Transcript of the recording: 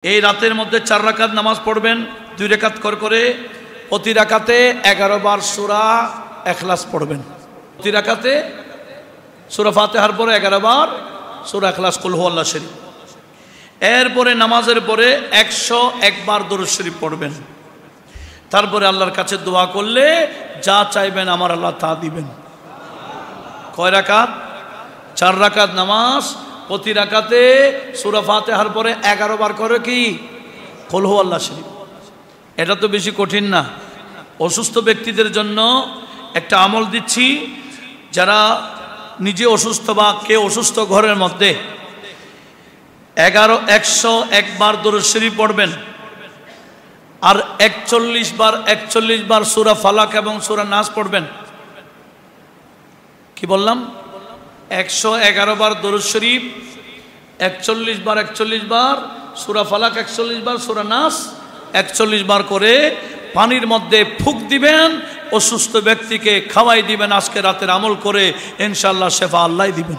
এই রাতের মধ্যে 4 রাকাত নামাজ পড়বেন, 2 রাকাত করে প্রতি রাকাতে 11 বার সূরা ইখলাস পড়বেন। প্রতি রাকাতে সূরা ফাতিহার পরে 11 বার সূরা ইখলাস, কুল হুয়াল্লাহ শরীফ। এরপরে নামাজের পরে 101 বার দরুদ শরীফ পড়বেন। তারপরে আল্লাহর কাছে দোয়া করলে যা চাইবেন আমার আল্লাহ তা দিবেন। কয় রাকাত? 4 রাকাত নামাজ, প্রতি রাকাতে সূরা ফাতিহার পরে 11 বার করে কি কুল হুয়াল্লাহ শরীফ। এটা তো বেশি কঠিন না। অসুস্থ ব্যক্তিদের জন্য একটা আমল দিচ্ছি, যারা নিজে অসুস্থ বা কেউ অসুস্থ ঘরের মধ্যে 101 বার দরুদ শরীফ পড়বেন, আর 41 বার সূরা ফালাক এবং সূরা নাস পড়বেন। কি বললাম? 111 বার দরুদ শরীফ, 41 বার সূরা ফালাক, 41 বার সূরা নাস, 41 বার করে পানির মধ্যে ফুঁক দিবেন, অসুস্থ ব্যক্তিকে খাওয়াই দিবেন। আজকে রাতের আমল করে ইনশাআল্লাহ শেফা আল্লাহ দিবেন।